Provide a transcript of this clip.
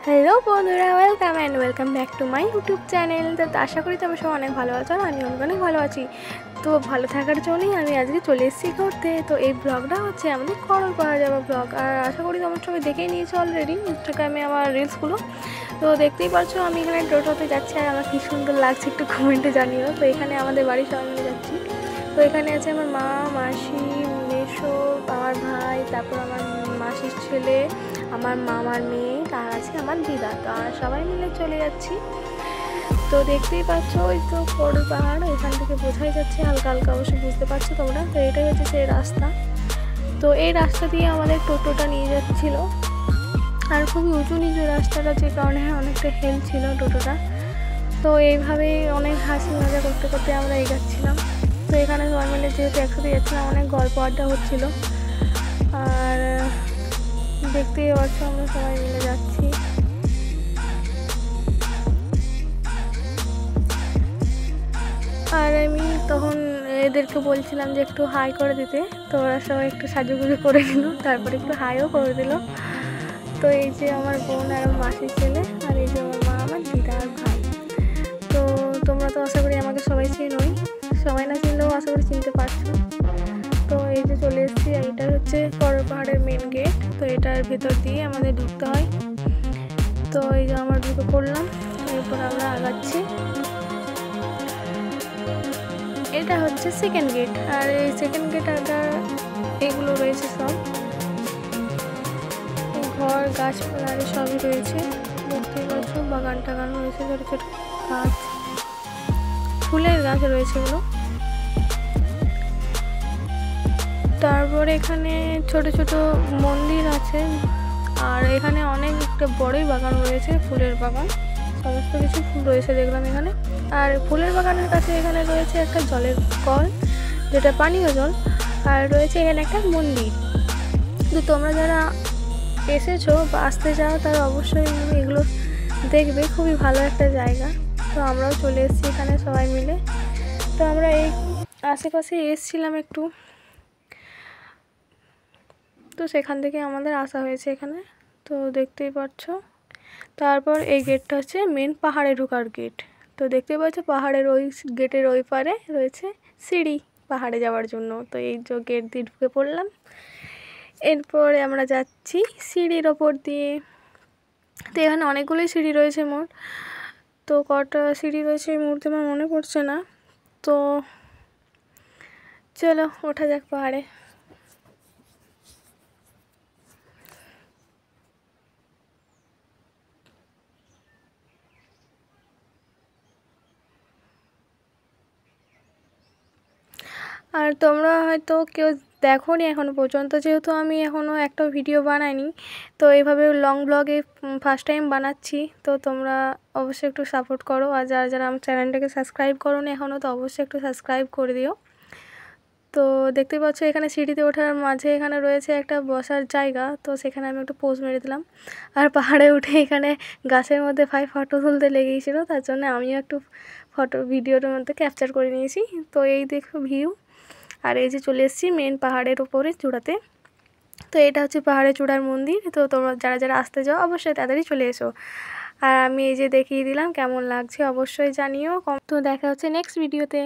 Hello বন্ধুরা, welcome back to my YouTube channel. তো আশা করি তোমরা সব অনেক ভালো আছো আর আমি অনেক ভালো আছি। তো ভালো থাকার জন্যই আমি আজকে চলে এসেছি ঘুরতে। তো এই ব্লগটা হচ্ছে আমাদের করল পাহাড় যাওয়া ব্লগ। আর আশা করি তোমরা সবাই দেখেই নিয়েছো অলরেডি ইনস্টাগ্রামে আমার রিলসগুলো। তো দেখতেই পারছো আমি এখানে টোটোতে যাচ্ছি আর আমার কী সুন্দর লাগছে একটু কমেন্টে জানিও। তো এখানে আমাদের বাড়ির সবাই মিলে যাচ্ছি। তো এখানে আছে আমার মা, মাসি, মেসো, আমার ভাই, তারপর আমার মাসির ছেলে, আমার মামার মেয়ে, আর আছে আমার দিদা। তো আমরা সবাই মিলে চলে যাচ্ছি। তো দেখতেই পাচ্ছ ওই তো করল পাহাড়, এখান থেকে বোঝাই যাচ্ছে হালকা হালকা, অবশ্যই বুঝতে পারছো তোমরা। তো এটাই হচ্ছে সেই রাস্তা। তো এই রাস্তা দিয়ে আমাদের টোটোটা নিয়ে যাচ্ছিল আর খুবই উঁচু নিচু রাস্তাটা, যে কারণে অনেকটা হেল ছিল টোটোটা। তো এইভাবেই অনেক হাসি মজা করতে করতে আমরা এগাচ্ছিলাম। তো এখানে সবাই মিলে যেহেতু একসাথে যাচ্ছিলাম, অনেক গল্প আড্ডা হচ্ছিল। আর দেখতেই পাচ্ছ আমরা সবাই মিলে যাচ্ছি। আর আমি তখন এদেরকে বলছিলাম যে একটু হাই করে দিতে। তো ওরা সবাই একটু সাজুগুজু করে দিল, তারপরে একটু হাইও করে দিল। তো এই যে আমার বোন আর আমার মাসির ছেলে, আর এই যে আমার মা, আমার দিদা আর ভাই। তো তোমরা তো আশা করি আমাকে সবাই চিনোই, সবাই না চিনলেও আশা করি চিনতে পারছো। তো এই যে চলে এসেছি, এইটা হচ্ছে করল পাহাড়ের মেন গেট। তো এটার ভেতর দিয়ে আমাদের ঢুকতে হয়। তো এই যে আমরা ঢুকে পড়লাম, এরপর আমরা আগাচ্ছি। এটা হচ্ছে সেকেন্ড গেট। আর এই সেকেন্ড গেট আগে এগুলো রয়েছে সব ঘর, গাছপালা আর সবই রয়েছে। দেখতেই পাচ্ছ বাগান টাগান রয়েছে, ছোটো ছোটো গাছ, ফুলের গাছ রয়েছে এগুলো। তারপরে এখানে ছোট ছোট মন্দির আছে। আর এখানে অনেক একটা বড়ই বাগান রয়েছে, ফুলের বাগান, সমস্ত কিছু ফুল রয়েছে দেখলাম এখানে। আর ফুলের বাগানের কাছে এখানে রয়েছে একটা জলের কল, যেটা পানীয় জল। আর রয়েছে এখানে একটা মন্দির। তো তোমরা যারা এসেছো বা আসতে চাও তারা অবশ্যই এগুলো দেখবে, খুবই ভালো একটা জায়গা। তো আমরাও চলে এসেছি এখানে সবাই মিলে। তো আমরা এই আশেপাশে এসেছিলাম একটু, তো সেখান থেকে আমাদের আসা হয়েছে এখানে। তো দেখতেই পাচ্ছ। তারপর এই গেটটা হচ্ছে মেন পাহাড়ে ঢোকার গেট। তো দেখতেই পাচ্ছ পাহাড়ের ওই গেটের ওই পারে রয়েছে সিঁড়ি পাহাড়ে যাওয়ার জন্য। তো এই যে গেট দিয়ে ঢুকে পড়লাম, এরপরে আমরা যাচ্ছি সিঁড়ির ওপর দিয়ে। তো এখানে অনেকগুলোই সিঁড়ি রয়েছে মোট। তো কটা সিঁড়ি রয়েছে এই মুহূর্তে আমার মনে পড়ছে না। তো চলো ওঠা যাক পাহাড়ে। আর তোমরা হয়তো কেউ দেখোনি এখনও পর্যন্ত, যেহেতু আমি এখনও একটা ভিডিও বানাইনি। তো এইভাবে লং ব্লগে ফার্স্ট টাইম বানাচ্ছি। তো তোমরা অবশ্যই একটু সাপোর্ট করো। আর যারা যারা আমার চ্যানেলটাকে সাবস্ক্রাইব করোনি এখনও, তো অবশ্যই একটু সাবস্ক্রাইব করে দিও। তো দেখতে পাচ্ছ এখানে সিঁড়িতে ওঠার মাঝে এখানে রয়েছে একটা বসার জায়গা। তো সেখানে আমি একটু পোজ মেরে দিলাম। আর পাহাড়ে উঠে এখানে গাছের মধ্যে ভাই ফটো তুলতে লেগেছিল, তার জন্য আমিও একটু ভিডিওর মধ্যে ক্যাপচার করে নিয়েছি। তো এই দেখো ভিউ। আর এই যে চলে এসেছি মেন পাহাড়ের ওপরে চূড়াতে। তো এটা হচ্ছে পাহাড়ের চূড়ার মন্দির। তো তোমরা যারা যারা আসতে যাও অবশ্যই তাড়াতাড়ি চলে এসো। আর আমি এই যে দেখিয়ে দিলাম, কেমন লাগছে অবশ্যই জানিও। তো দেখা হচ্ছে নেক্সট ভিডিওতে।